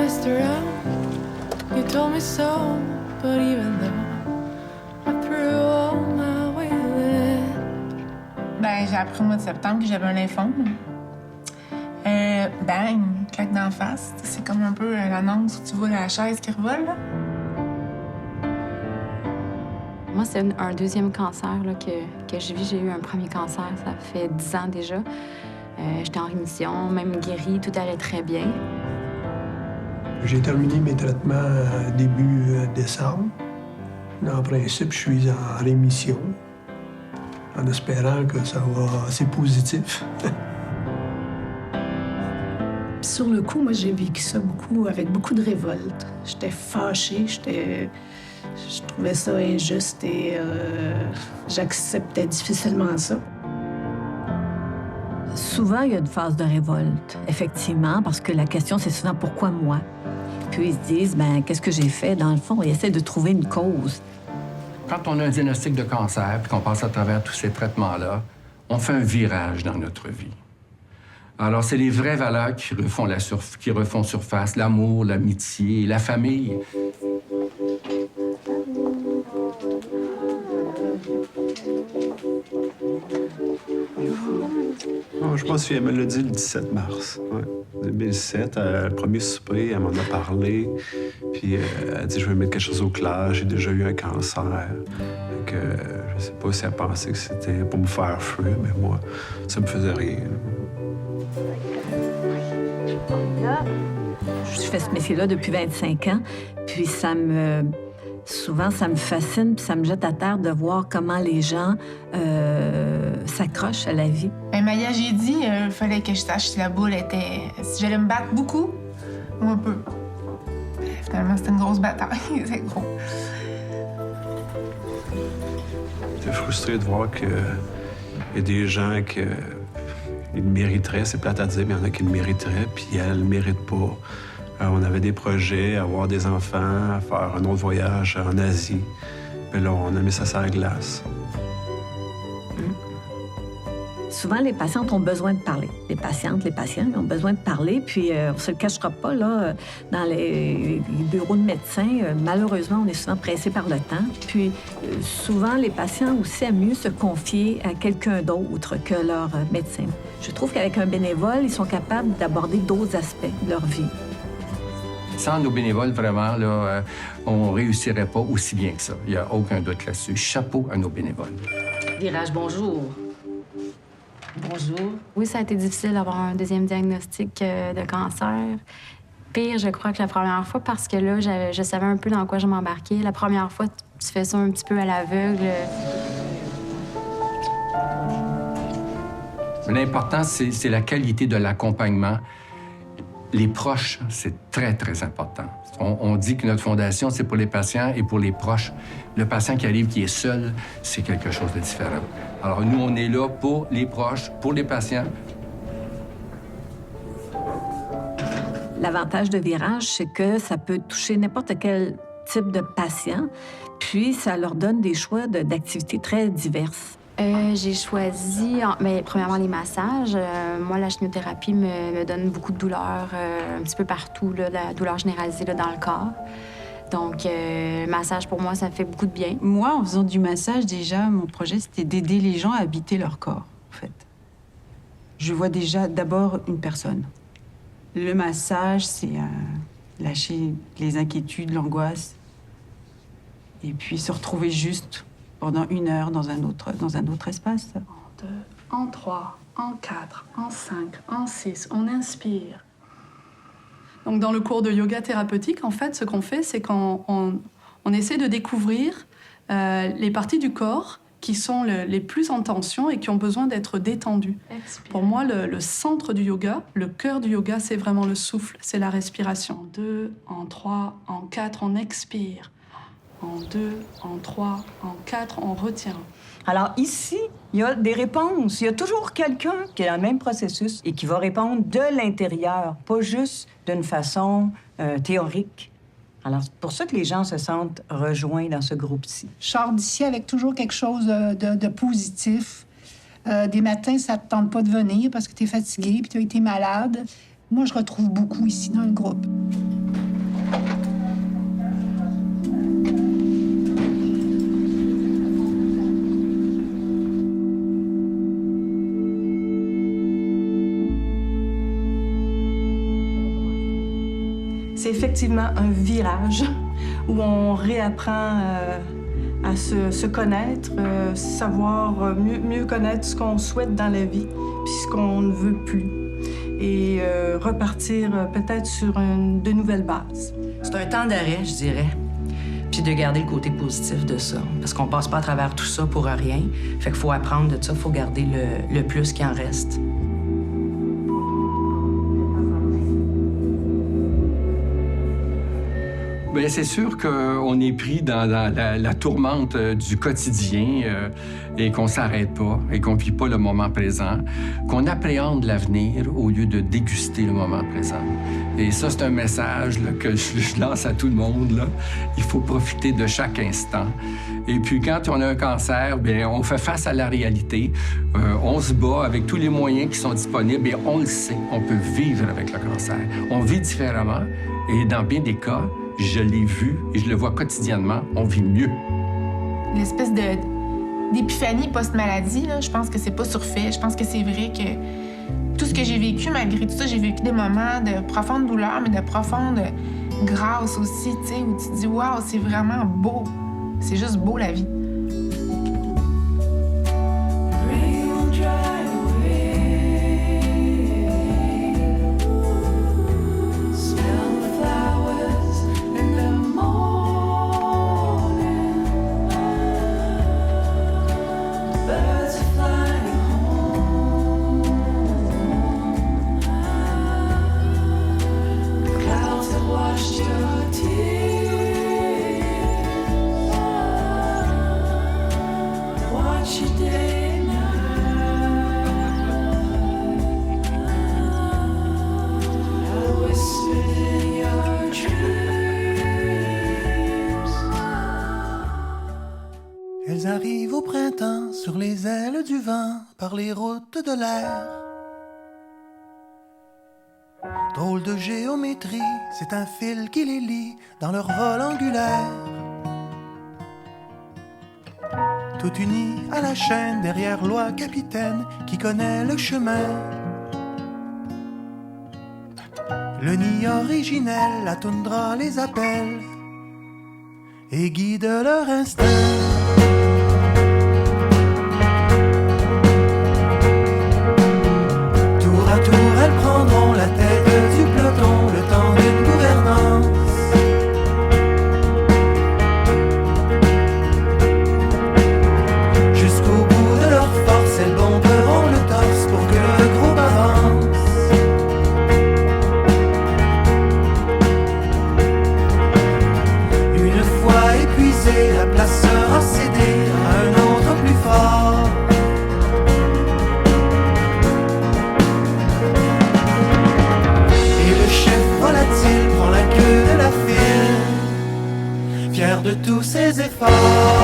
messed around. You told me so, but even though I threw all my weight in. Ben, j'ai appris au mois de septembre que j'avais un lymphome. Bang, claque d'en face. C'est comme un peu l'annonce où tu vois la chaise qui revole, là. Moi, c'est un deuxième cancer là, que je vis. J'ai eu un premier cancer, ça fait 10 ans déjà. J'étais en rémission, même guérie, tout allait très bien. J'ai terminé mes traitements début décembre. En principe, je suis en rémission, en espérant que ça va assez positif. Sur le coup, moi, j'ai vécu ça avec beaucoup de révolte. J'étais fâchée, je trouvais ça injuste et j'acceptais difficilement ça. Souvent, il y a une phase de révolte, effectivement, parce que la question, c'est souvent « pourquoi moi? » Puis ils se disent « ben qu'est-ce que j'ai fait? » Dans le fond, ils essaient de trouver une cause. Quand on a un diagnostic de cancer puis qu'on passe à travers tous ces traitements-là, on fait un virage dans notre vie. Alors, c'est les vraies valeurs qui refont surface, l'amour, l'amitié, la famille. Je pense qu'elle me l'a dit le 17 mars. Ouais. 2007, le premier souper, elle m'en a parlé. Puis elle a dit, je vais mettre quelque chose au clair, j'ai déjà eu un cancer. Donc, je sais pas si elle pensait que c'était pour me faire fuir, mais moi, ça me faisait rire. Je fais ce métier-là depuis 25 ans, puis souvent, ça me fascine, puis ça me jette à terre de voir comment les gens s'accrochent à la vie. Ben, Maya, j'ai dit, il fallait que je sache si la boule était... si j'allais me battre beaucoup ou un peu. Finalement, c'était une grosse bataille, c'est gros. J'étais frustré de voir qu'il y a des gens qui le mériteraient, c'est plate à dire, mais il y en a qui le mériteraient, puis elles ne le méritent pas. On avait des projets, avoir des enfants, faire un autre voyage en Asie. Puis là, on a mis ça sur la glace. Souvent, les patientes ont besoin de parler. Les patientes, les patients ont besoin de parler, puis on ne se le cachera pas, là, dans les bureaux de médecins, malheureusement, on est souvent pressé par le temps. Puis souvent, les patients aussi aiment mieux se confier à quelqu'un d'autre que leur médecin. Je trouve qu'avec un bénévole, ils sont capables d'aborder d'autres aspects de leur vie. Sans nos bénévoles, vraiment, là, on réussirait pas aussi bien que ça. Il n'y a aucun doute là-dessus. Chapeau à nos bénévoles. Virage, bonjour. Bonjour. Oui, ça a été difficile d'avoir un deuxième diagnostic de cancer. Pire, je crois, que la première fois, parce que là, je savais un peu dans quoi je m'embarquais. La première fois, tu fais ça un petit peu à l'aveugle. L'important, c'est la qualité de l'accompagnement. Les proches, c'est très, très important. On dit que notre fondation, c'est pour les patients et pour les proches. Le patient qui arrive, qui est seul, c'est quelque chose de différent. Alors, nous, on est là pour les proches, pour les patients. L'avantage de Virage, c'est que ça peut toucher n'importe quel type de patient, puis ça leur donne des choix d'activités très diverses. J'ai choisi, mais premièrement, les massages. Moi, la chimiothérapie me donne beaucoup de douleur un petit peu partout, là, la douleur généralisée là, dans le corps. Donc, le massage, pour moi, ça fait beaucoup de bien. Moi, en faisant du massage, déjà, mon projet, c'était d'aider les gens à habiter leur corps, en fait. Je vois déjà d'abord une personne. Le massage, c'est lâcher les inquiétudes, l'angoisse, et puis se retrouver juste pendant 1 heure dans un autre espace. En 2, en 3, en 4, en 5, en 6, on inspire. Donc dans le cours de yoga thérapeutique, en fait, ce qu'on fait, c'est qu'on essaie de découvrir les parties du corps qui sont les plus en tension et qui ont besoin d'être détendues. Expire. Pour moi, le centre du yoga, le cœur du yoga, c'est vraiment le souffle, c'est la respiration. En 2, en 3, en 4, on expire. En 2, en 3, en 4, on retient. Alors ici, il y a des réponses. Il y a toujours quelqu'un qui est dans le même processus et qui va répondre de l'intérieur, pas juste d'une façon théorique. Alors c'est pour ça que les gens se sentent rejoints dans ce groupe-ci. Je sors d'ici avec toujours quelque chose de positif. Des matins, ça ne te tente pas de venir parce que tu es fatigué puis tu as été malade. Moi, je retrouve beaucoup ici dans le groupe. c'est effectivement un virage où on réapprend à se connaître, savoir mieux connaître ce qu'on souhaite dans la vie, puis ce qu'on ne veut plus, et repartir peut-être sur de nouvelles bases. C'est un temps d'arrêt, je dirais, puis de garder le côté positif de ça, parce qu'on passe pas à travers tout ça pour rien. Fait qu'il faut apprendre de ça, il faut garder le plus qui en reste. Bien, c'est sûr qu'on est pris dans la tourmente du quotidien et qu'on s'arrête pas et qu'on vit pas le moment présent, qu'on appréhende l'avenir au lieu de déguster le moment présent. Et ça, c'est un message là, que je lance à tout le monde. Là. Il faut profiter de chaque instant. Et puis, quand on a un cancer, bien, on fait face à la réalité. On se bat avec tous les moyens qui sont disponibles et on le sait, on peut vivre avec le cancer. On vit différemment et dans bien des cas, je l'ai vu et je le vois quotidiennement, on vit mieux. L'espèce d'épiphanie post-maladie, là, je pense que c'est pas surfait. Je pense que c'est vrai que tout ce que j'ai vécu, malgré tout ça, j'ai vécu des moments de profonde douleur, mais de profonde grâce aussi, tu sais, où tu te dis « Wow, c'est vraiment beau. C'est juste beau, la vie. » Elles arrivent au printemps sur les ailes du vent, par les routes de l'air. Drôle de géométrie, c'est un fil qui les lie dans leur vol angulaire. Tout uni à la chaîne derrière loi capitaine qui connaît le chemin. Le nid originel, la toundra les appelle et guide leur instinct. Tour à tour, elles prendront la tête du peloton, le temps d'une gouvernance. Jusqu'au bout de leur force, elles bomberont le torse pour que le groupe avance. Une fois épuisée, la place sera cédée à un autre plus fort. Et le chef volatile prend la queue de la file, fier de tous ses efforts.